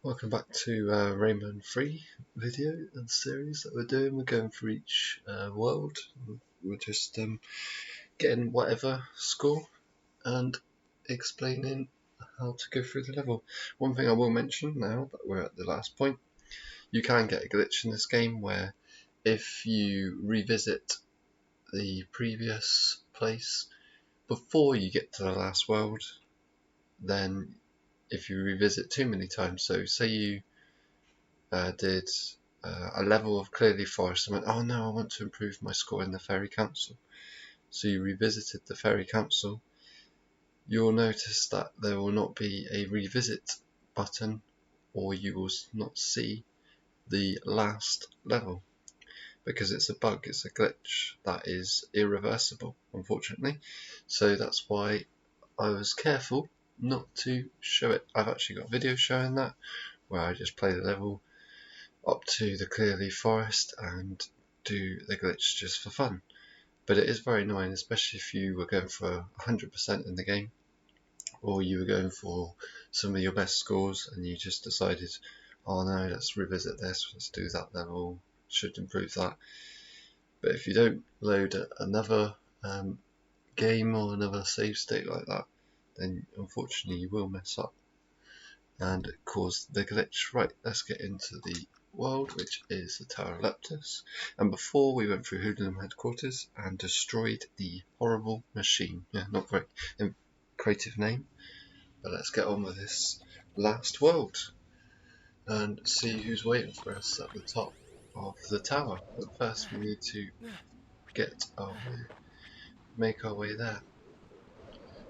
Welcome back to Rayman 3 video and series that we're doing. We're going for each world. We're just getting whatever score and explaining how to go through the level. One thing I will mention now that we're at the last point, you can get a glitch in this game where if you revisit the previous place before you get to the last world, then if you revisit too many times, so say you did a level of clearly forest and went, oh no, I want to improve my score in the Fairy Council. So you revisited the Fairy Council, you'll notice that there will not be a revisit button, or you will not see the last level, because it's a bug, it's a glitch that is irreversible, unfortunately. So that's why I was careful not to show it. I've actually got a video showing that, where I just play the level up to the clearly forest and do the glitch just for fun. But it is very annoying, especially if you were going for 100% in the game, or you were going for some of your best scores and you just decided, oh no, let's revisit this, let's do that level, should improve that. But if you don't load another game or another save state like that, then unfortunately you will mess up and cause the glitch. Right, let's get into the world, which is the Tower of Lepyts. And before we went through Hoodlum Headquarters and destroyed the horrible machine. Yeah, not very creative name, but let's get on with this last world and see who's waiting for us at the top of the tower. But first we need to make our way there.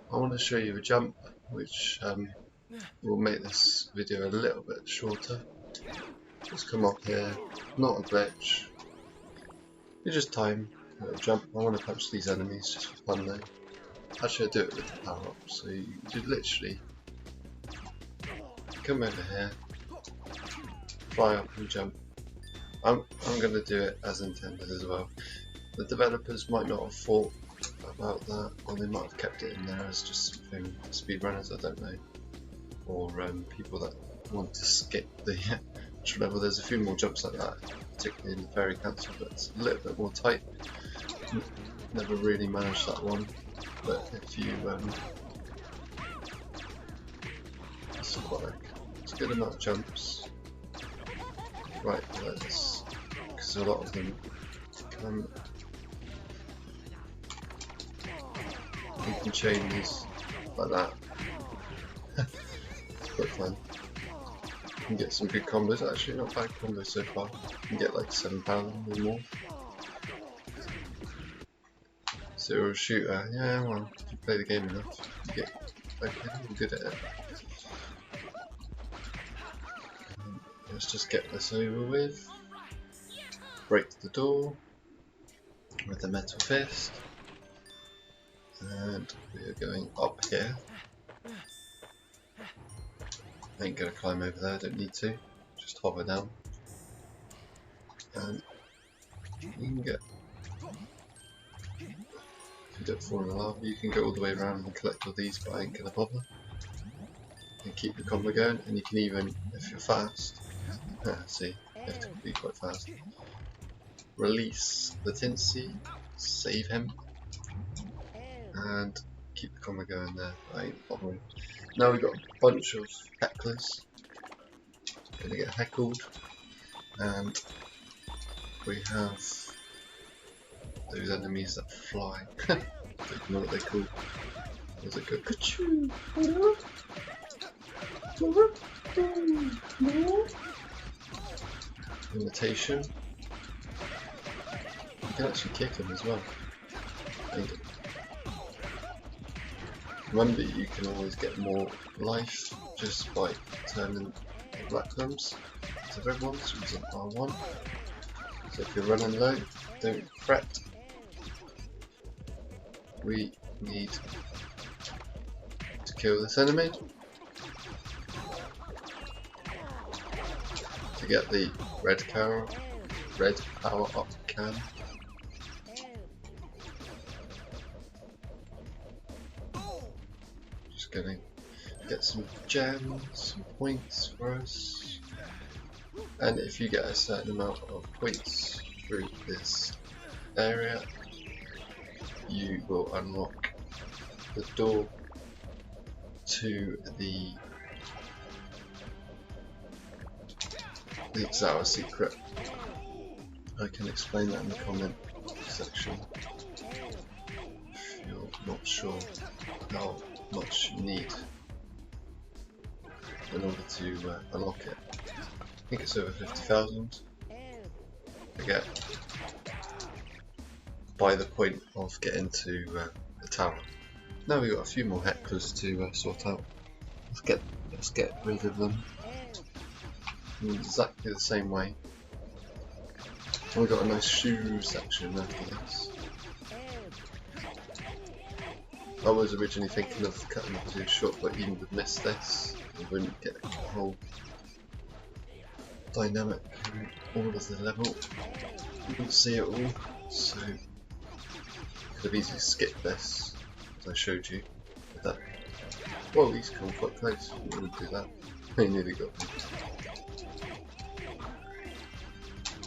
I want to show you a jump which will make this video a little bit shorter. Just come up here, not a glitch, you just time a little jump. I want to punch these enemies just for fun though. Actually I do it with the power up, so you literally come over here, fly up and jump. I'm going to do it as intended as well. The developers might not have thought about that, or they might have kept it in there as just something for speedrunners, I don't know, or people that want to skip the level. There's a few more jumps like that, particularly in the Fairy Council, but it's a little bit more tight. Never really managed that one, but if you it's a good amount of jumps. Right, let's, because a lot of them can, you can chain these like that. It's quite fun. You can get some good combos, actually not bad combos so far. You can get like 7,000 or more. Zero shooter, yeah, well, if you play the game enough, you get good at it. Let's just get this over with. Break the door with the metal fist. And we are going up here. I ain't gonna climb over there, don't need to. Just hover down. And you can get, if you don't fall in the lava, you can go all the way around and collect all these, but I ain't gonna bother. And keep the combo going, and you can even, if you're fast, see, you have to be quite fast. Release the Tinsy, save him, and keep the combo going there. I ain't bothering. Now we've got a bunch of hecklers. Gonna get heckled, and we have those enemies that fly. I don't know what they're called. Does it go ka-choo? Imitation. You can actually kick them as well. And remember, you can always get more life just by turning the black clumps to red ones using R1. So if you're running low, don't fret. We need to kill this enemy to get the red power up can. Just gonna get some gems, some points for us. And if you get a certain amount of points through this area, you will unlock the door to the Xara secret. I can explain that in the comment section if you're not sure how much you need in order to unlock it. I think it's over 50,000 to get by the point of getting to the tower. Now we've got a few more hecklers to sort out. Let's get rid of them in exactly the same way. And we've got a nice shoe section after this. I was originally thinking of cutting it too short, but even with miss this, we wouldn't get the whole dynamic in all of the level. You wouldn't see it all, so you could have easily skipped this, as I showed you. With that. Well, he's come quite close. We wouldn't do that. He nearly got me.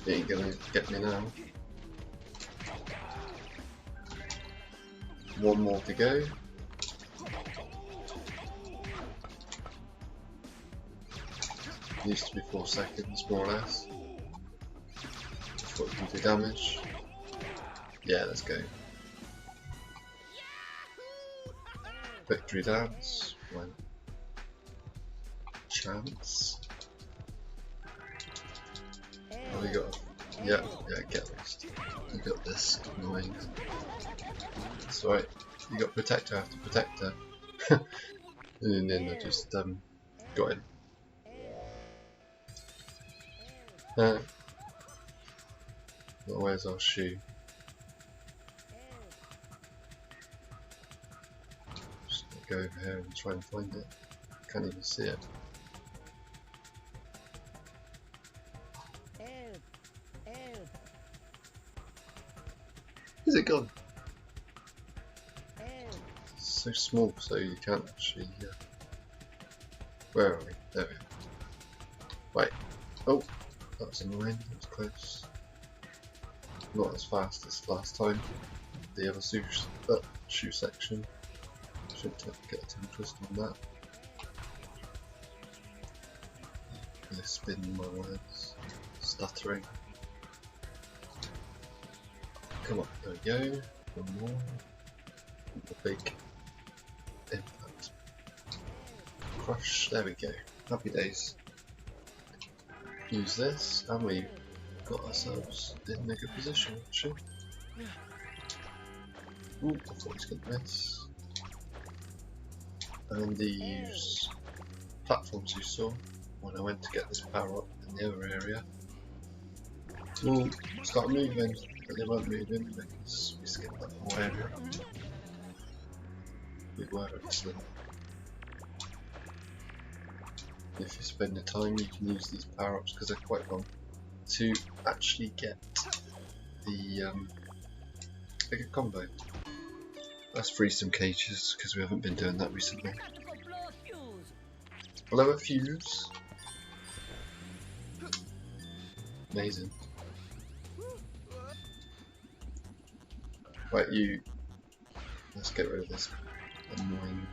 He ain't gonna get me now. One more to go. Used to be 4 seconds, more or less. Before it can do damage. Yeah, let's go. Victory dance. One chance. Oh, we got. Yeah, get lost. We got this. Annoying. That's alright. You got protector after protector. And then I just got in. Where's our shoe? Just go over here and try and find it. Can't even see it. Is it gone? It's so small, so you can't actually. Where are we? There we are. Wait. Oh, that was annoying. That was close. Not as fast as last time. The other shoe section. Shouldn't get too twist on that. Lisping my words. Stuttering. Come on, there we go. One more. The big impact. Crush, there we go. Happy days. Use this, and we got ourselves in a good position actually. Ooh, I thought he was going to miss. And these platforms you saw when I went to get this power up in the other area will start moving, but they won't move in because we skipped that whole area. We were excellent. If you spend the time, you can use these power ups because they're quite long to actually get the bigger combo. Let's free some cages because we haven't been doing that recently. Blow a fuse. Amazing. Right, you. Let's get rid of this annoying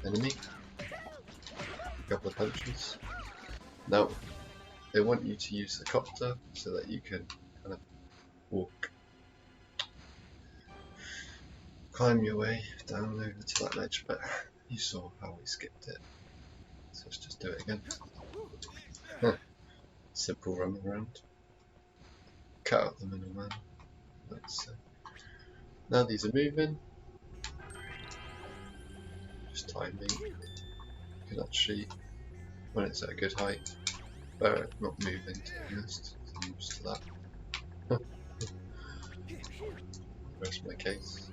enemy. A couple of punches. Now, they want you to use the copter so that you can kind of walk, climb your way down over to that ledge, but you saw how we skipped it. So let's just do it again. Simple run around. Cut out the middleman. Now these are moving. Just timing. You can actually, when it's at a good height, not moving to be honest. I'm used to that. Rest my case.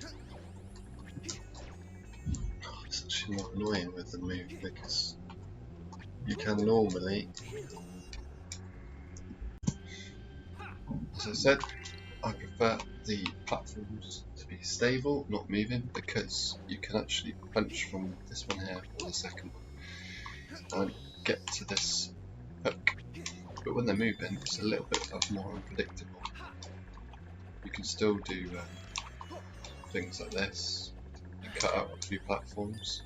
Oh, it's actually more annoying with the move because you can normally, as I said, I prefer the platforms to be stable, not moving, because you can actually punch from this one here or the second one and get to this hook but when they're moving, it's a little bit more unpredictable. You can still do things like this and cut out a few platforms,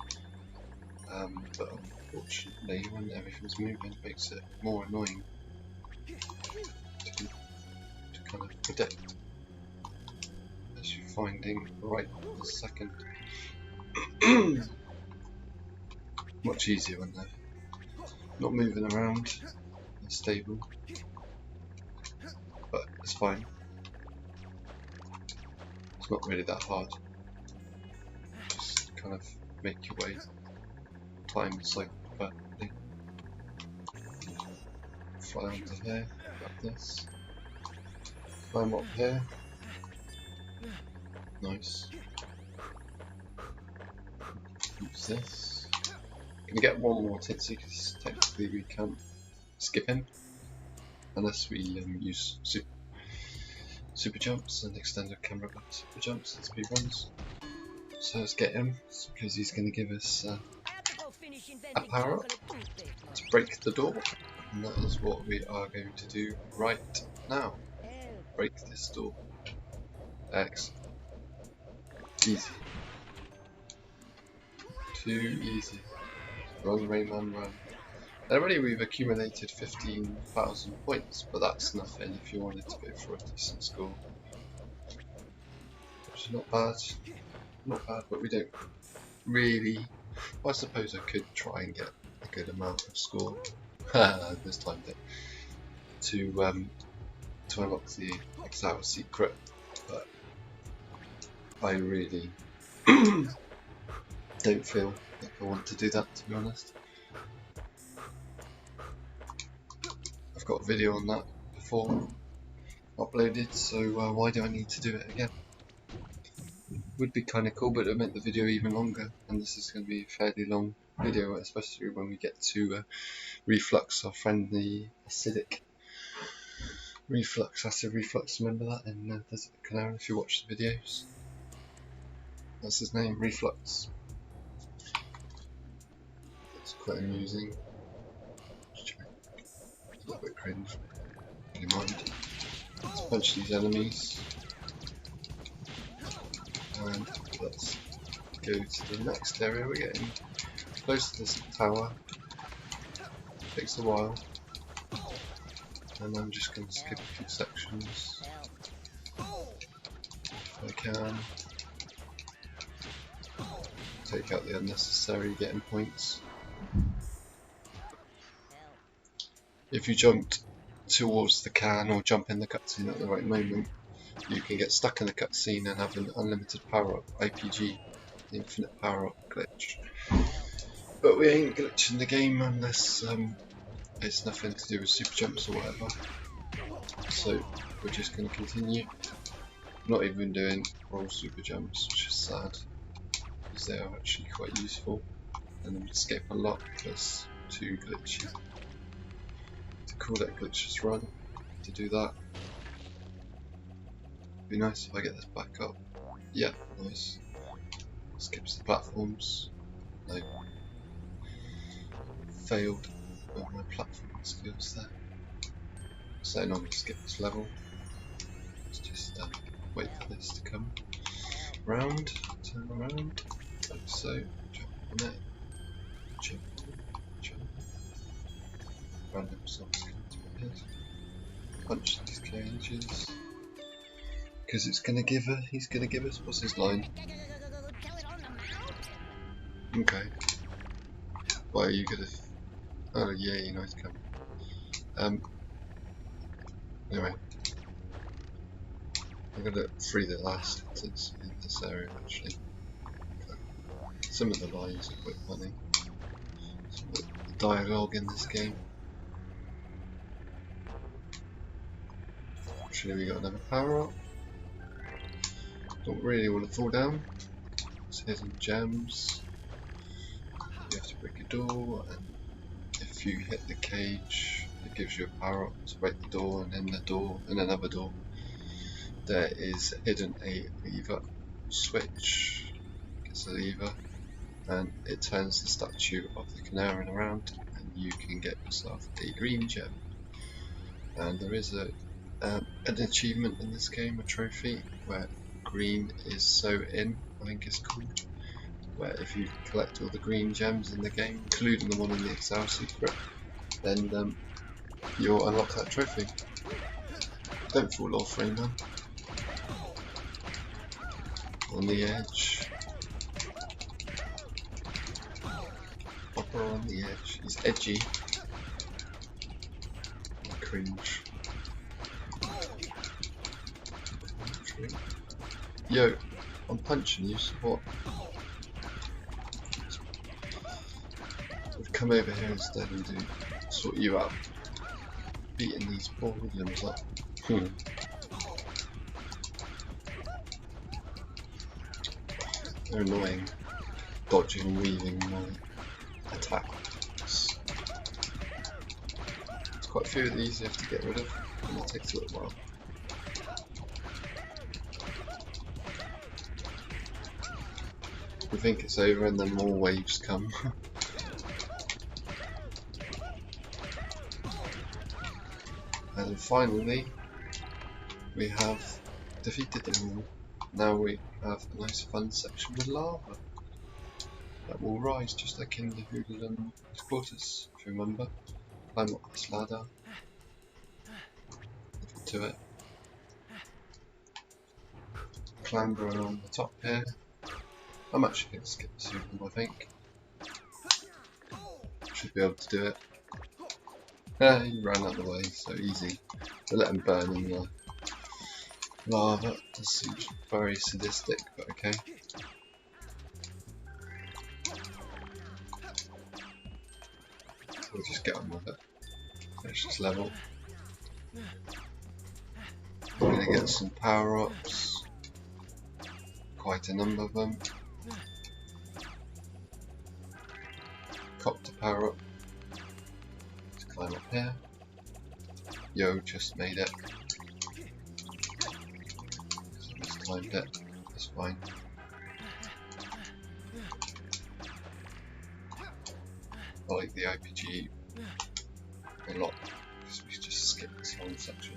but unfortunately, when everything's moving, it makes it more annoying to kind of predict, as you're finding right this second. Much easier when they're not moving around, they're stable, but it's fine. It's not really that hard. Just kind of make your way, time the cycle perfectly. Fly under here, like this. Climb up here. Nice. Use this. Gonna get one more Titsy because technically we can't skip him unless we use super jumps and extended camera back super jumps and speed runs. So let's get him because he's going to give us a power up to break the door, and that is what we are going to do right now. Break this door. Excellent. Easy. Too easy. Run, Rayman, run. Already we've accumulated 15,000 points, but that's nothing if you wanted to go for a decent score. Which is not bad. Not bad, but we don't really... Well, I suppose I could try and get a good amount of score. This time to unlock the Exile secret, but I really don't feel like I want to do that, to be honest. I've got a video on that before uploaded, so why do I need to do it again? Would be kind of cool, but it would make the video even longer, and this is going to be a fairly long video, especially when we get to Reflux, our friendly acidic reflux, acid reflux. Remember that in Desert Canary if you watch the videos. That's his name, Reflux. It's quite amusing. A little bit cringe. Never mind. Let's punch these enemies. And let's go to the next area. We're getting close to this tower. Takes a while. And I'm just going to skip a few sections if I can. Take out the unnecessary getting points. If you jumped towards the can or jump in the cutscene at the right moment, you can get stuck in the cutscene and have an unlimited power up, IPG, the infinite power up glitch. But we ain't glitching the game unless it's nothing to do with super jumps or whatever. So we're just going to continue. Not even doing all super jumps, which is sad, because they are actually quite useful and escape a lot, but it's too glitchy to call that glitchless run. To do that, it'd be nice if I get this back up. Yeah, nice. Skips the platforms. No. Failed with my platforming skills there. So I normally skip this level. Let's just wait for this to come round, turn around, like so, jump on it, jump, jump. Random songs come to my head. Punch these cages. Because it's gonna give her, he's gonna give us, what's his line? Okay. Why are you gonna, oh yeah, you know it's coming. Anyway. I'm gonna free the last sentence in this area actually. Okay. Some of the lines are quite funny. Some of the dialogue in this game. Actually we got another power up. Don't really want to fall down. It's hidden gems. You have to break a door, and if you hit the cage it gives you a power up to break the door, and in the door and another door there is hidden a lever switch. Gets a lever and it turns the statue of the Canaran around, and you can get yourself a green gem. And there is an achievement in this game, a trophy, where green is so in, I think it's called, where if you collect all the green gems in the game, including the one in the Excel secret, then you'll unlock that trophy. Don't fall off, Rayman. On the edge. Hopper on the edge. He's edgy. Cringe. Yo, I'm punching you, so what? We've come over here instead and do sort you out. Beating these poor hoodlums up. They're annoying. Dodging and weaving my attacks. There's quite a few of these you have to get rid of, and it takes a little while. We think it's over and then more waves come. And finally, we have defeated them all. Now we have a nice fun section with lava that will rise just like in the Hoodlum Headquarters, if you remember. Climb up this ladder, to it, clamber along the top here. I'm actually going to skip the Hoodlum, I think. Should be able to do it. He ran out of the way, so easy. We'll let him burn in the lava. This seems very sadistic, but okay. We'll just get on with it. Finish this level. We're going to get some power-ups. Quite a number of them. Copter power-up. Let's climb up here. Yo, just made it. So mistimed it. That's fine. I like the IPG a lot because we just skipped this whole section.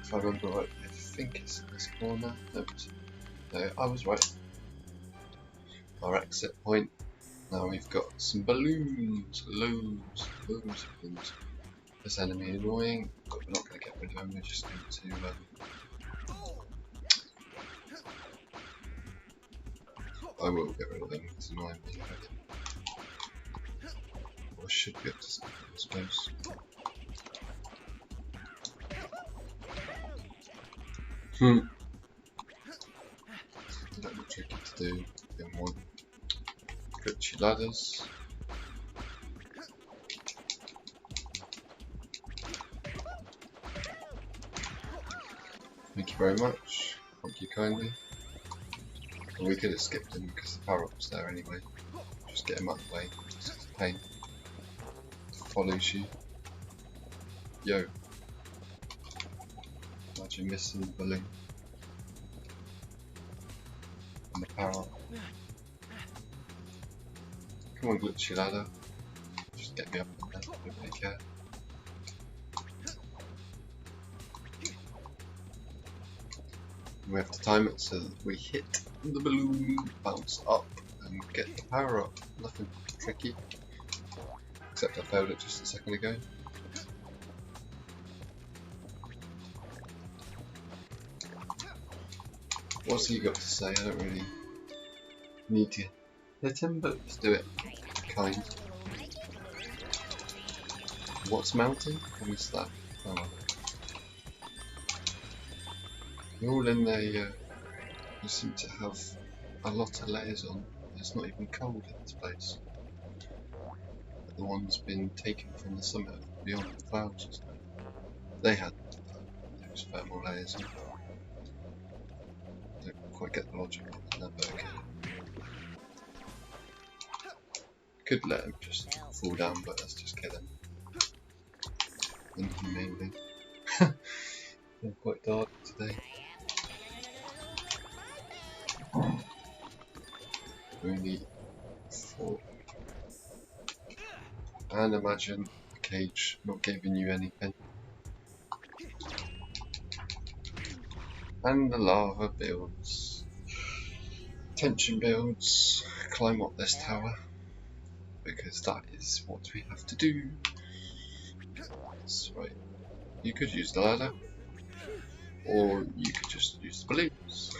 If I remember right, I think it's in this corner. No, I was right. Our exit point. Now we've got some balloons, loads of balloons. This enemy annoying, but we're not going to get rid of him. We're just going to. I will get rid of him. It's annoying me. I should be able to skip it, I suppose. A little bit tricky to do. Then one. Glitchy ladders. Thank you very much. Thank you kindly. And we could have skipped him because the power up's there anyway. Just get him out of the way. It's a pain. Follows you. Yo. Imagine missing the balloon. And the power up. Come on, glitchy ladder. Just get me up there. Don't really care. We have to time it so that we hit the balloon, bounce up, and get the power up. Nothing tricky. Except I failed it just a second ago. What's he got to say? I don't really need to hit him, but let's do it. Kind. What's mounting? I missed that. Oh well. They're all in there, you seem to have a lot of layers on. It's not even cold in this place. The one's been taken from the summit beyond the clouds or something. They had those thermal layers on. I don't quite get the logic of that, but okay. Could let him just fall down, but let's just kill him. Inhumanely. They're quite dark today. Only 4. And imagine a cage not giving you anything. And the lava builds. Tension builds. Climb up this tower. Because that is what we have to do. That's right. You could use the ladder. Or you could just use the balloons.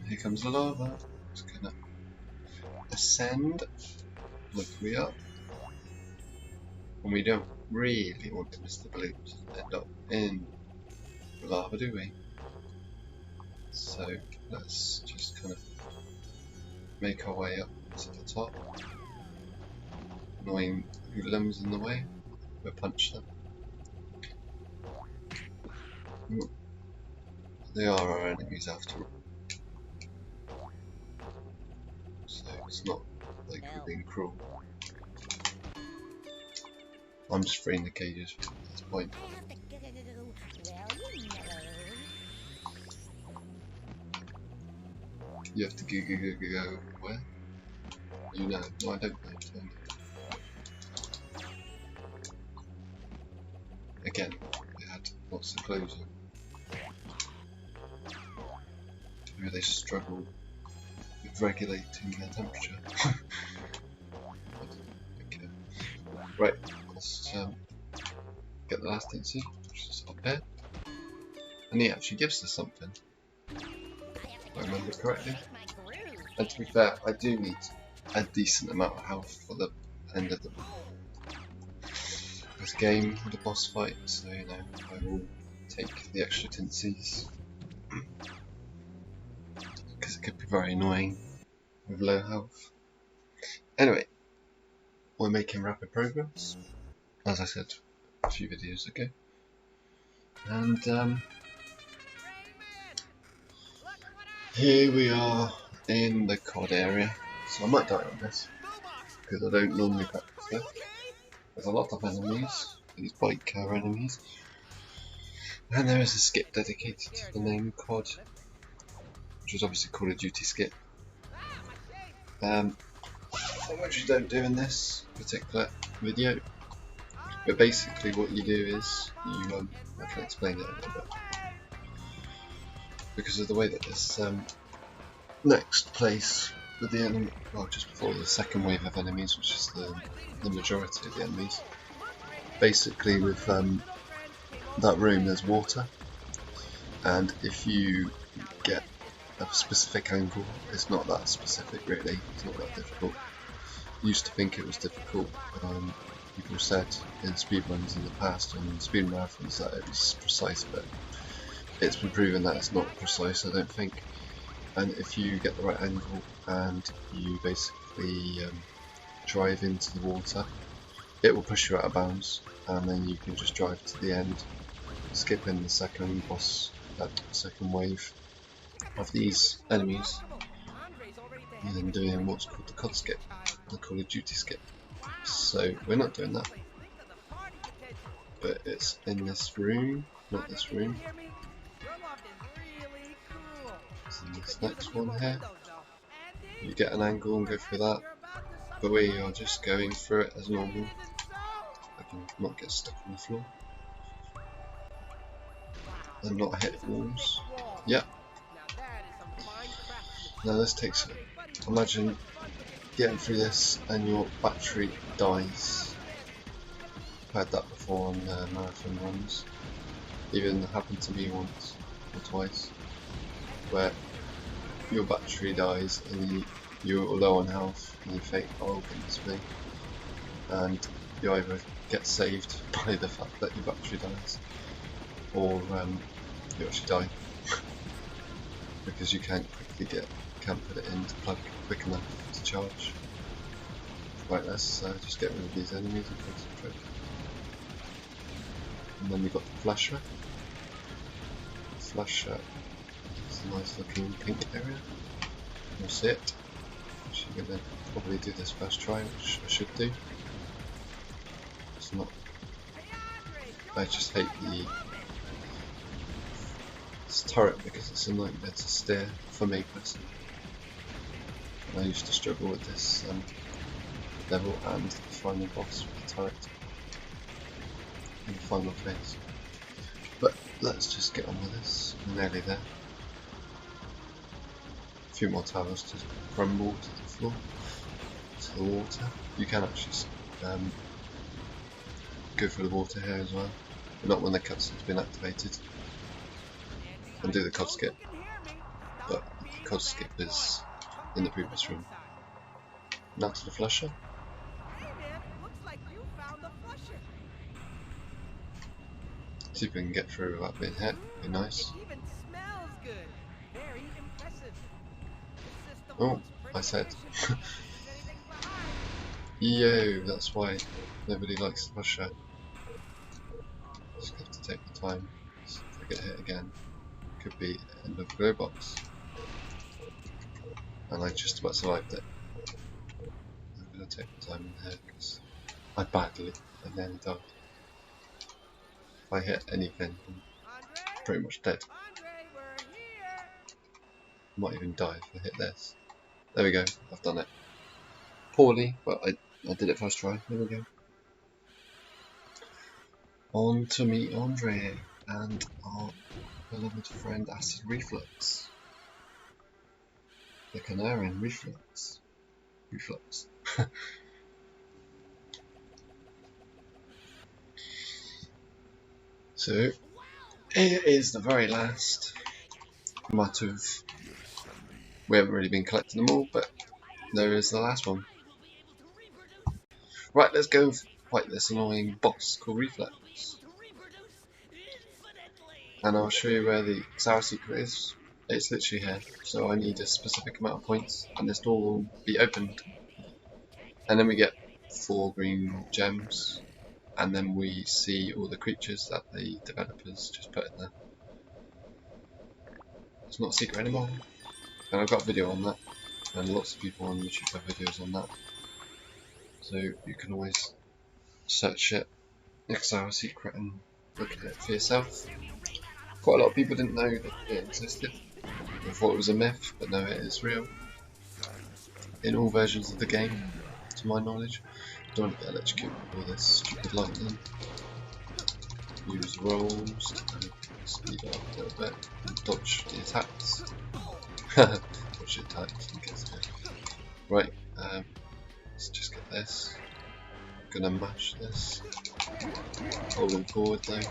Here comes the lava. It's gonna ascend. Look, we are. And we don't really want to miss the balloons and end up in the lava, do we? So let's just kind of make our way up to the top. Annoying hoodlums in the way. We'll punch them. They are our enemies after all. So it's not like we're being cruel. I'm just freeing the cages at this point. You have to go where? You know. No, I don't know. Again, they had lots of clothes on. Maybe they struggle with regulating their temperature. Okay. Right, let's get the last agency, which is up here. And he actually gives us something, if I remember correctly. And to be fair, I do need a decent amount of health for the end of this game, the boss fight, so you know, I will take the extra tinsies. Because it could be very annoying with low health. Anyway, we're making rapid progress, as I said a few videos ago. And here we are in the COD area. So I might die on this, because I don't normally practice this. There's a lot of enemies, these bike car enemies. And there is a skip dedicated to the name COD, which is obviously Call of Duty skip. What you don't do in this particular video, but basically what you do is you I can explain it a little bit because of the way that this next place with the enemy, well, just before the second wave of enemies, which is the majority of the enemies. Basically, with that room, there's water, and if you get a specific angle, it's not that specific really. It's not that difficult. Used to think it was difficult. People said in speedruns in the past and speed marathons that it was precise, but it's been proven that it's not precise, I don't think. And if you get the right angle and you basically drive into the water, it will push you out of bounds, and then you can just drive to the end, skipping the second boss, that second wave of these enemies, and then doing what's called the COD skip, the Call of Duty skip. So we're not doing that, but it's in this room, not this room. It's in this next one here. You get an angle and go through that, but we are just going through it as normal. I can not get stuck on the floor and not hit walls. Yep. Now this takes, imagine getting through this and your battery dies. I've had that before on marathon runs. Even happened to me once or twice, where your battery dies and you're low on health and you think, oh goodness me, and you either get saved by the fact that your battery dies, or you actually die because you can't put it in to plug quick enough to charge. Right, let's just get rid of these enemies and concentrate. And then we've got the flasher. Flasher is a nice looking pink area. You'll see it. I'm going to probably do this first try, which I should do. It's not. I just hate this turret because it's a nightmare to steer for me personally. And I used to struggle with this level and the final boss with the turret. in the final phase. But let's just get on with this. We're nearly there. A few more towers to crumble to the floor, to the water. You can actually go through the water here as well, but not when the cutscene's been activated. And do the cod skip, but the cod skip is in the previous room. Now to the flusher. See if we can get through without being hit. Be nice. Oh, I said. Yo, that's why nobody likes the flusher. Just have to take the time. If I get hit again, could be end of glow box. And I just about survived it. I'm gonna take the time in here because I nearly died. If I hit anything, I'm pretty much dead. Might even die if I hit this. There we go, I've done it. Poorly, but I did it first try. There we go. On to meet Andre and our beloved friend Acid Reflux. The Canarian Reflux. Reflux. So, here is the very last. We haven't really been collecting them all, but there is the last one. Right, let's go fight this annoying boss called Reflux. And I'll show you where the Sour Secret is. It's literally here, so I need a specific amount of points, and this door will be opened. And then we get 4 green gems, and then we see all the creatures that the developers just put in there. It's not a secret anymore, and I've got a video on that, and lots of people on YouTube have videos on that. So you can always search it, Sour Secret, and look at it for yourself. Quite a lot of people didn't know that it existed. They thought it was a myth, but no, it is real. In all versions of the game, to my knowledge. Don't want to get electrocuted with all this stupid lightning. Use rolls to speed up a little bit and dodge the attacks. Dodge the attacks and get scared. Right, let's just get this. Gonna mash this. Holding forward though.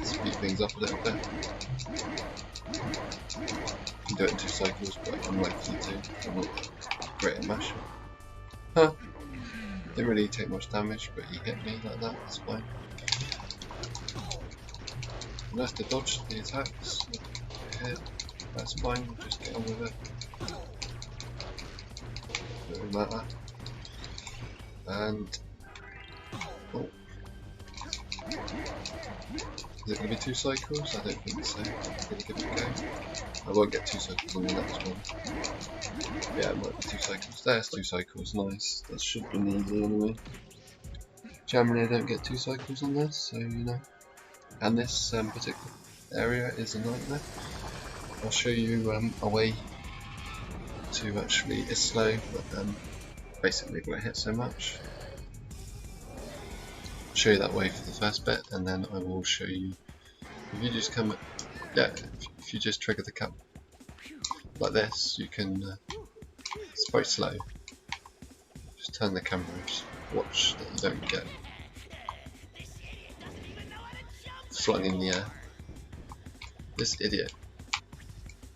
Speed things up a little bit. You can do it in 2 cycles, but I'm likely to. I'm not great at mashing. Huh. Didn't really take much damage, but he hit me like that, that's fine. Nice to dodge the attacks. Okay, that's fine, we'll just get on with it. Doesn't matter. And oh. Is it going to be 2 cycles? I don't think so. I'm going to give it a go. I won't get 2 cycles on the next one. Yeah, it might be 2 cycles. There's 2 cycles, nice. That should be easy anyway. Generally I don't get 2 cycles on this, so you know. And this particular area is a nightmare. I'll show you a way to actually, it's slow, but basically won't hit so much. I'll show you that way for the first bit, and then I will show you, if you just come, yeah, if you just trigger the cap like this, you can, it's very slow. Just turn the camera, just watch that you don't get flung in the air. This idiot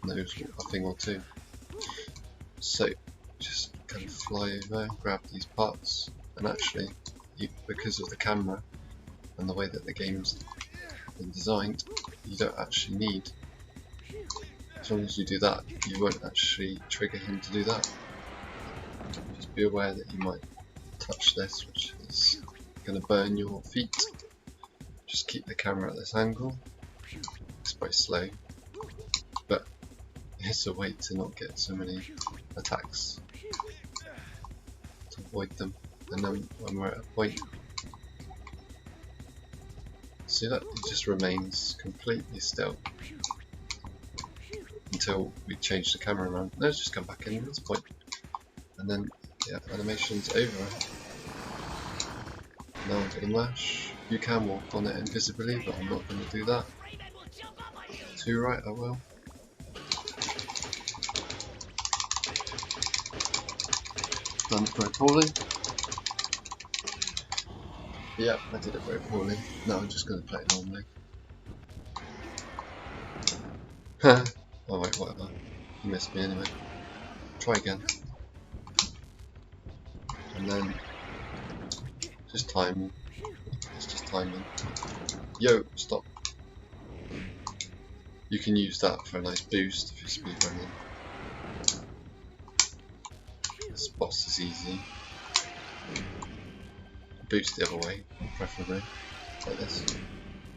knows a thing or two. So just kind of fly over, grab these parts, and actually, because of the camera and the way that the game's been designed, you don't actually need. As long as you do that, you won't actually trigger him to do that. Just be aware that you might touch this, which is going to burn your feet. Just keep the camera at this angle. It's quite slow, but it's a way to not get so many attacks, to avoid them. And then when we're at a point, see that it just remains completely still until we change the camera around. Let's just come back in at this point, and then yeah, animation's over. Now I'm getting lash. You can walk on it invisibly, but I'm not going to do that. Too right, I will. Done it very poorly. Yep, I did it very poorly. No, I'm just going to play it normally. Oh wait, whatever. You missed me anyway. Try again. And then just time. It's just timing. Yo, stop. You can use that for a nice boost if you're speedrunning. This boss is easy. Boost the other way, preferably. Like this.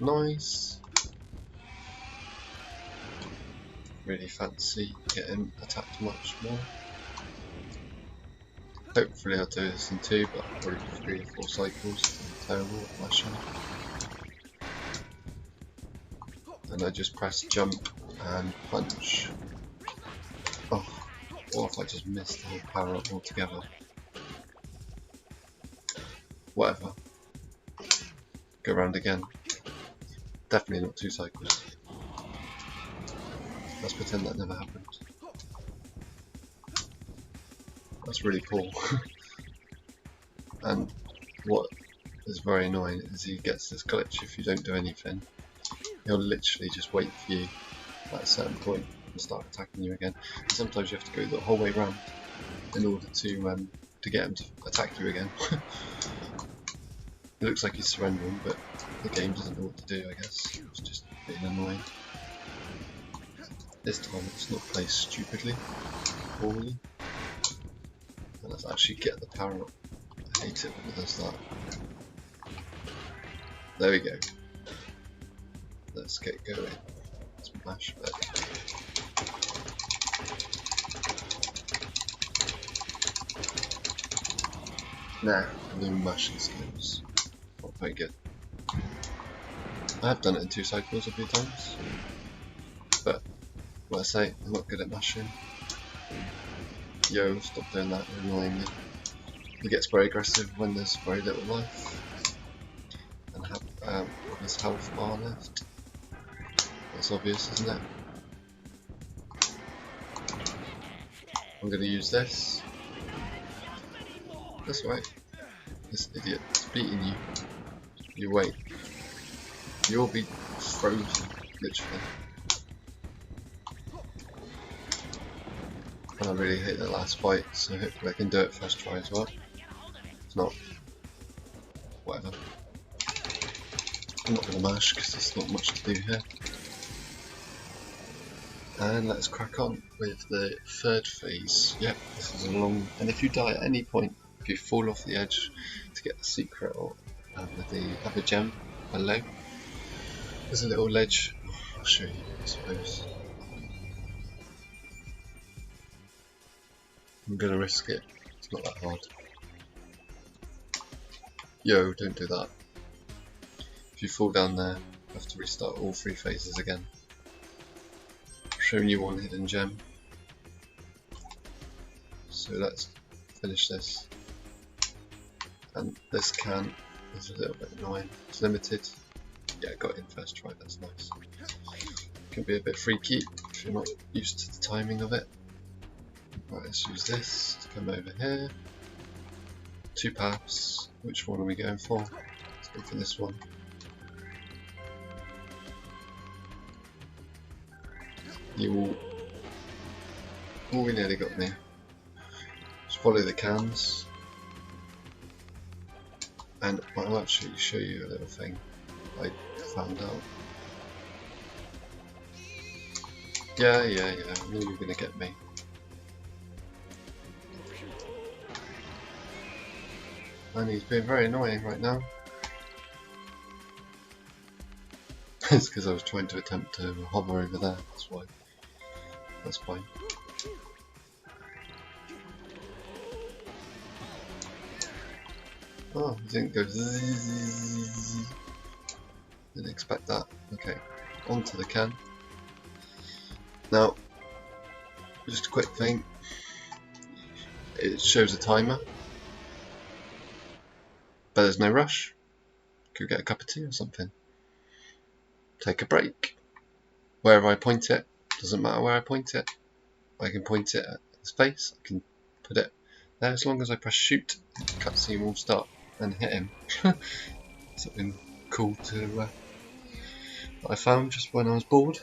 Nice. Really fancy getting attacked much more. Hopefully I'll do this in 2, but I'll probably 3 or 4 cycles. I'm terrible at mashing. And I just press jump and punch. Oh, what if I just missed the whole power up altogether? Whatever. Go round again. Definitely not 2 cycles. Let's pretend that never happened. That's really cool. And what is very annoying is he gets this glitch if you don't do anything. He'll literally just wait for you at a certain point and start attacking you again. And sometimes you have to go the whole way round in order to get him to attack you again. It looks like he's surrendering, but the game doesn't know what to do, I guess. It's just being annoying. This time it's not placed stupidly, poorly. And let's actually get the power up. I hate it when it does that. There we go. Let's get going. Smash it. Nah, no mashing skills. Not very good. I have done it in 2 cycles a few times, but what I say, I'm not good at mashing. Yo, stop doing that, you're annoying me. He gets very aggressive when there's very little life. And have his health bar left. That's obvious, isn't it? I'm going to use this. That's right. This idiot is beating you. You wait. You'll be frozen, literally. And I really hate that last fight, so hopefully I can do it first try as well. If not, whatever. I'm not going to mash because there's not much to do here. And let's crack on with the 3rd phase. Yep, this is a long, and if you die at any point, if you fall off the edge to get the secret or the other gem below, there's a little ledge. I'll show you, I suppose. I'm gonna risk it, it's not that hard. Yo, don't do that. If you fall down there, you have to restart all 3 phases again. Showing you one hidden gem. So let's finish this. And this can is a little bit annoying. It's limited. Yeah, got it in first try, that's nice. Can be a bit freaky if you're not used to the timing of it. Right, let's use this to come over here. 2 paths. Which one are we going for? Let's go for this one. You will. Oh, we nearly got me. Just follow the cans. And I'll actually show you a little thing I found out. Yeah, I knew you were going to get me. And he's being very annoying right now. It's because I was trying to attempt to hover over there, that's why. That's fine. Oh, he didn't go zzz. Didn't expect that. Okay, onto the can. Now, just a quick thing. It shows a timer, but there's no rush Go get a cup of tea or something. Take a break. Wherever I point it, doesn't matter where I point it. I can point it at his face, I can put it there as long as I press shoot, the cutscene will start and hit him. Something cool to that I found just when I was bored.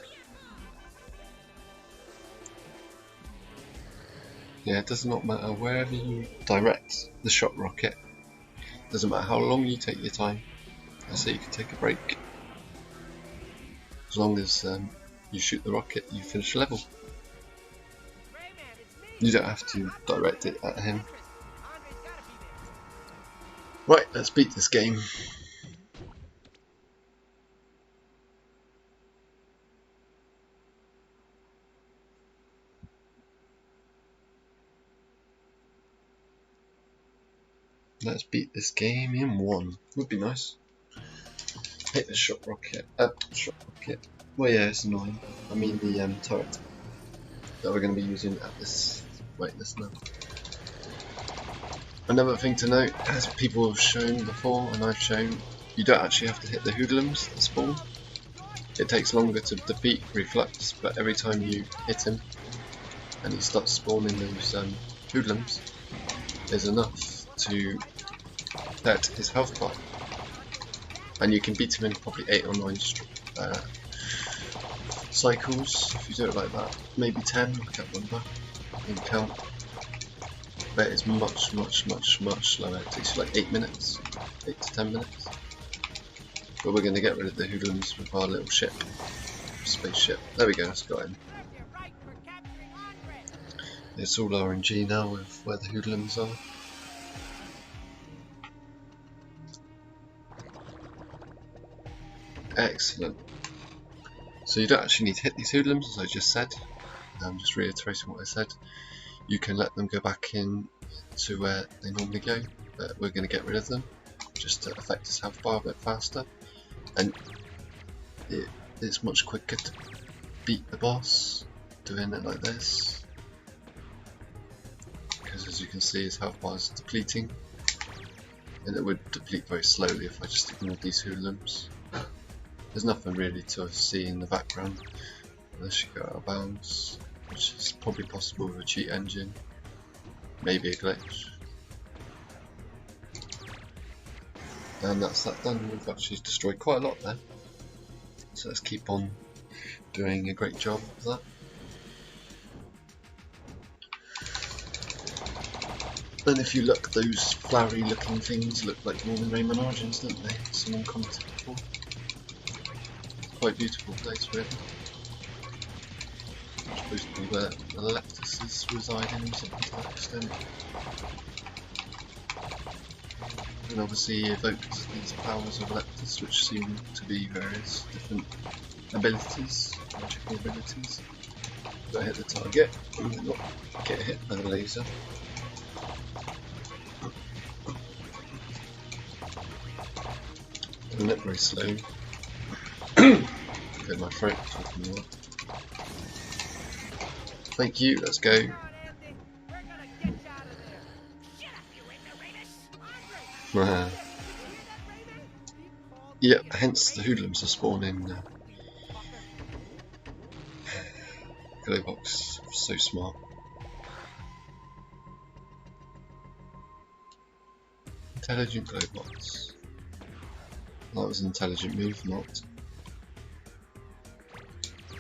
Yeah, it does not matter wherever you direct the shot rocket, doesn't matter how long you take your time. I say you can take a break. As long as you shoot the rocket, you finish the level. You don't have to direct it at him. Right, let's beat this game. Let's beat this game in one. Would be nice. Hit the shot rocket. Shot rocket. Well, yeah, it's annoying. I mean the turret that we're going to be using at this. Wait, this now. Another thing to note, as people have shown before, and I've shown, you don't actually have to hit the hoodlums that spawn. It takes longer to defeat Reflux, but every time you hit him and he starts spawning those hoodlums, there's enough to hurt his health bar. And you can beat him in probably 8 or 9 cycles if you do it like that. Maybe 10, I can't remember, I didn't count. But it's much slower. It takes you like 8 minutes, 8 to 10 minutes. But we're going to get rid of the hoodlums with our little ship, spaceship. There we go, that's got him. It's all RNG now with where the hoodlums are. Excellent. So you don't actually need to hit these hoodlums, as I just said. I'm just reiterating what I said. You can let them go back in to where they normally go, but we're going to get rid of them just to affect his health bar a bit faster. And it's much quicker to beat the boss doing it like this, because as you can see his health bar is depleting, and it would deplete very slowly if I just ignored these hoodlums. There's nothing really to see in the background unless you go out of bounds, which is probably possible with a cheat engine, maybe a glitch. And that's that done. We've actually destroyed quite a lot there, so let's keep on doing a great job of that. And if you look, those flowery looking things look like more than Rayman Origins, don't they? Someone commented before. Quite beautiful place really. Supposed to be where the Lepyts is residing or something to that extent. And obviously he evoked these powers of Lepyts, which seem to be various different abilities, magical abilities. Gotta hit the target and not get hit by the laser. Doing it very slow. Clear my throat talking a lot. Thank you, let's go. Yeah, hence the hoodlums are spawning. Glowbox, so smart. Intelligent glowbox. That was an intelligent move, not.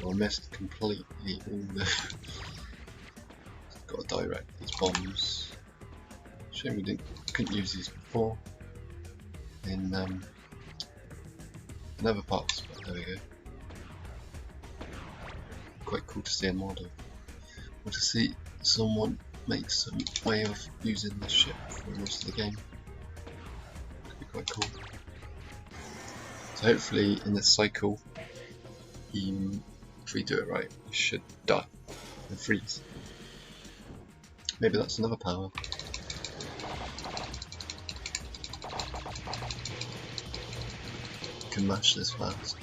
I missed completely all the. Got to direct these bombs. Shame we couldn't use these before in other parts, but there we go. Quite cool to see a model, or to see someone make some way of using this ship for most of the game. Could be quite cool. So hopefully in this cycle, if we do it right, we should die and freeze. Maybe that's another power. Can match this fast.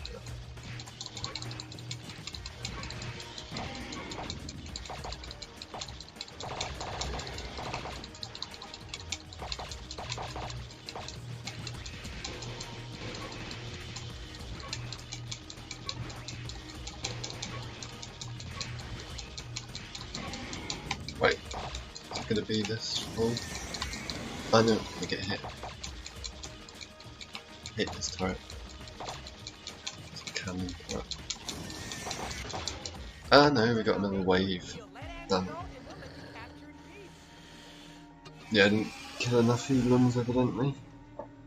going to be this full. I know I'm going to get hit. Hit this turret. It's a cannon turret. Ah no, we got another wave. Damn it. Yeah, I didn't kill enough Hoodlums evidently.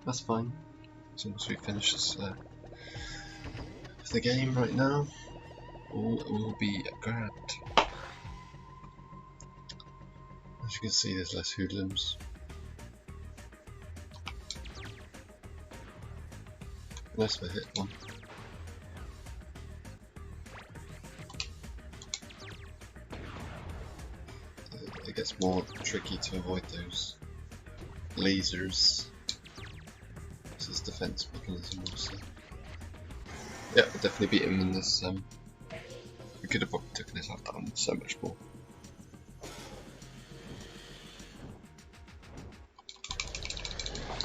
That's fine. As long as we finish this the game right now, all will be grand. As you can see, there's less Hoodlums. Unless we hit one. It gets more tricky to avoid those lasers. This is defense mechanism also. Yeah, we'll definitely beat him in this. We could have probably taken this out down so much more.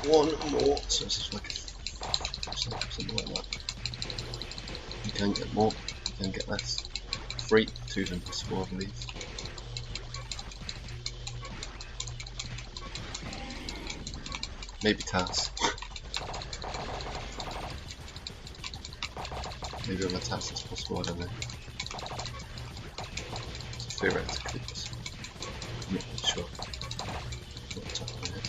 One more, so this is like something like that. You can get more, you can get less. 3, 2 is impossible, I believe. Maybe TAS. Maybe on the TAS it's possible, I don't know. Theoretically, I'm not really sure. Not the top of my head.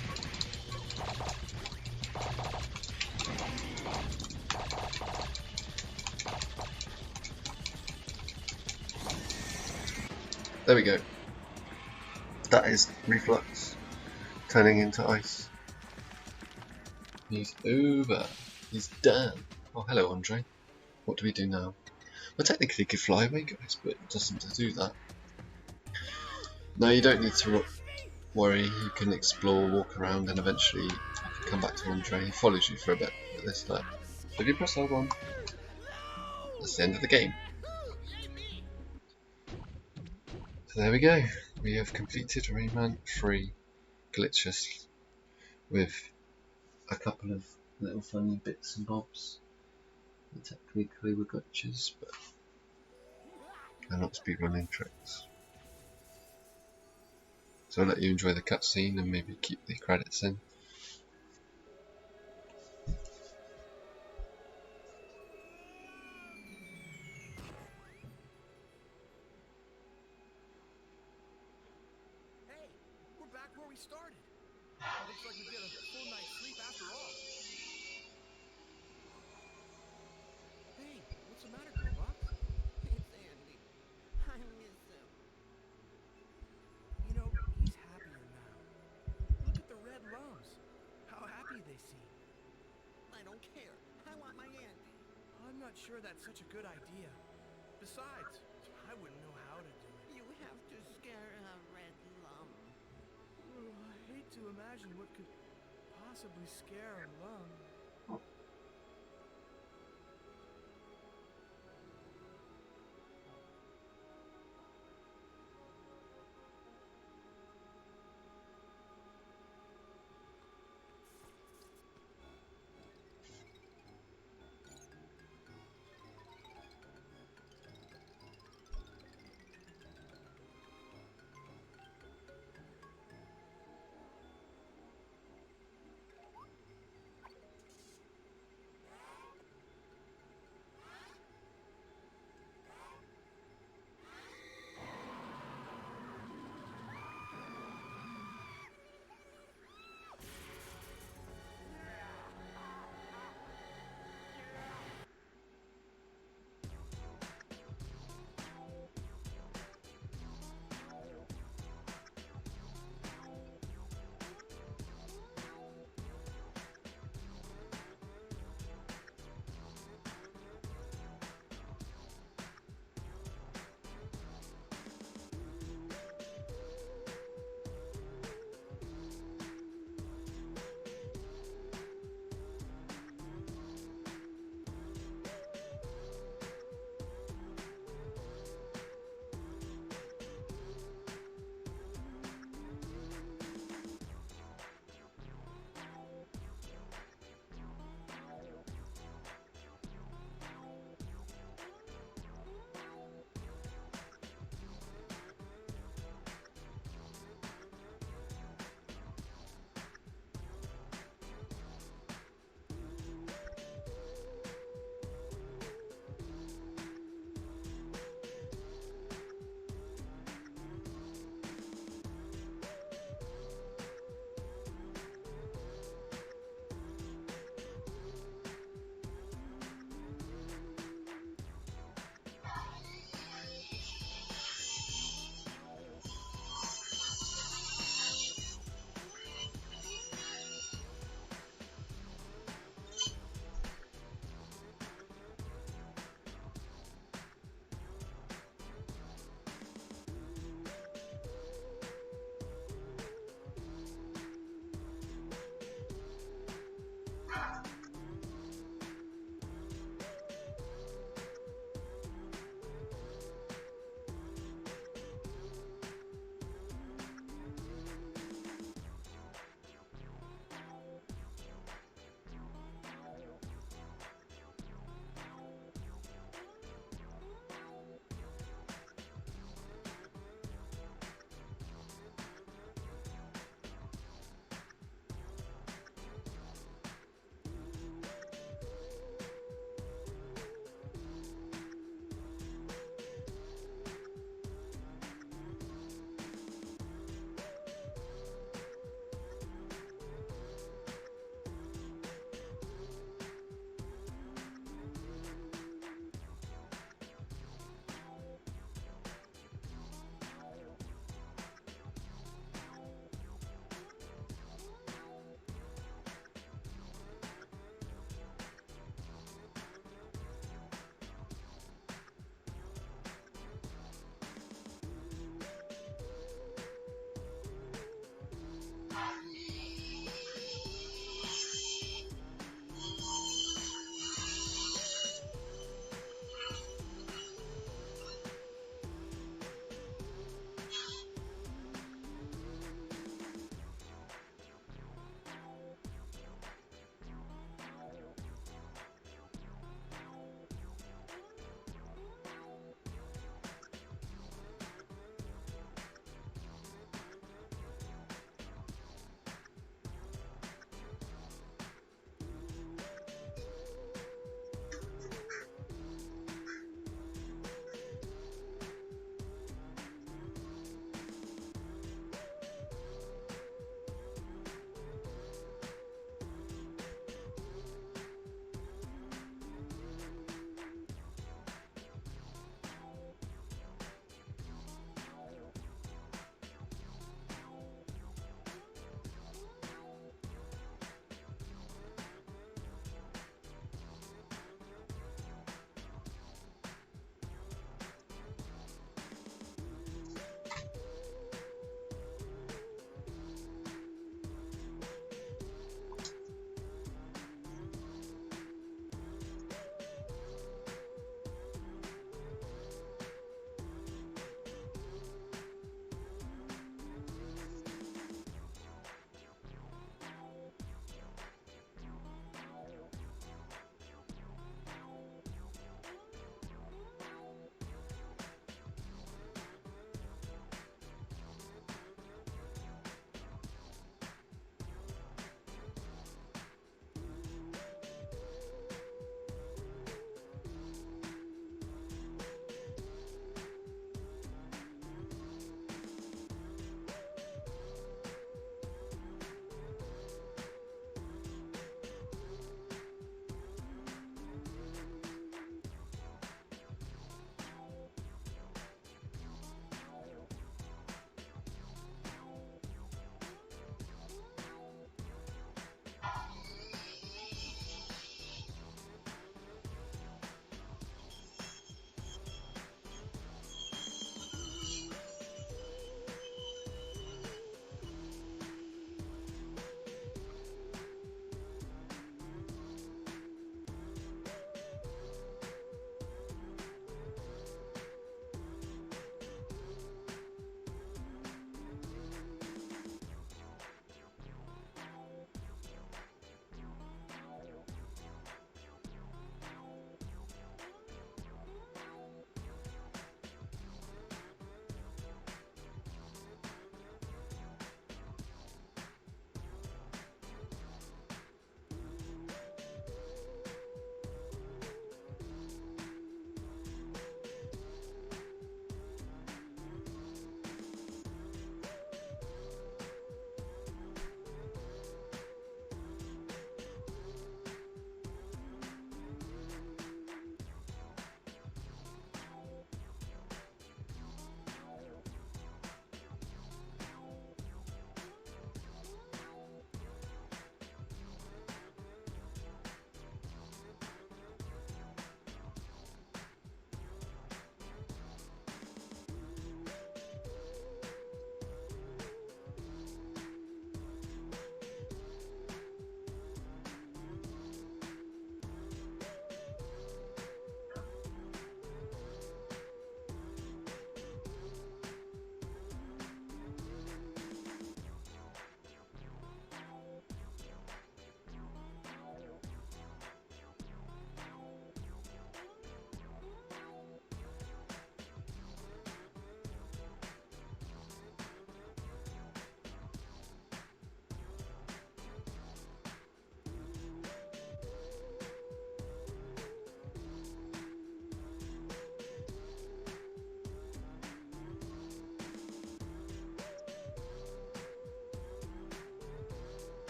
There we go. That is Reflux turning into ice. He's over. He's done. Oh, hello, Andre. What do we do now? Well, technically, he could fly away, guys, but it doesn't do that. No, you don't need to worry. You can explore, walk around, and eventually you can come back to Andre. He follows you for a bit at this time. So if you press L1, that's the end of the game. So there we go. We have completed Rayman 3 Glitchless with a couple of little funny bits and bobs. Technically were glitches, but they're not speedrunning tricks. So I'll let you enjoy the cutscene and maybe keep the credits in. Hey, we're back where we started. Looks like we get a full night's sleep after all. Hey, what's the matter, Glowbox? It's Andy. I miss him. You know, he's happier now. Look at the red lumps. How happy they seem. I don't care. I want my Andy. I'm not sure that's such a good idea. Besides, I wouldn't know how to do it. You have to scare a red lump. Oh, I hate to imagine what could possibly scare a lung.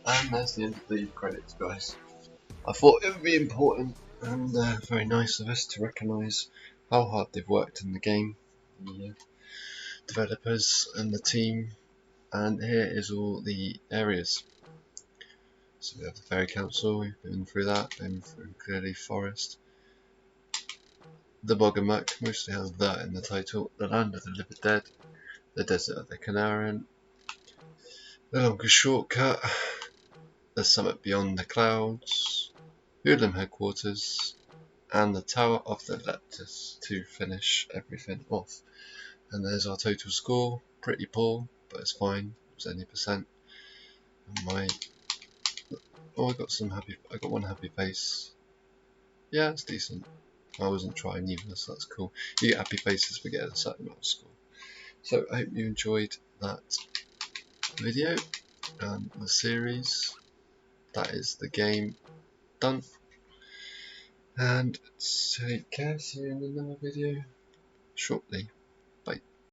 And there's the end of the credits, guys. I thought it would be important and very nice of us to recognise how hard they've worked in the game, the developers and the team. And here is all the areas. So we have the Fairy Council, we've been through that, been through clearly Forest. The Bog and Muck mostly has that in the title. The Land of the Living Dead, the Desert of the Canaran, the Longest Shortcut, the Summit Beyond the Clouds, Hoodlum Headquarters, and the Tower of the Lepyts to finish everything off. And there's our total score. Pretty poor, but it's fine. It's only percent. And I got one happy face. Yeah, it's decent. I wasn't trying either, so that's cool. You get happy faces for getting a certain amount of score. So I hope you enjoyed that video and the series. That is the game done. And take care. See you in another video shortly.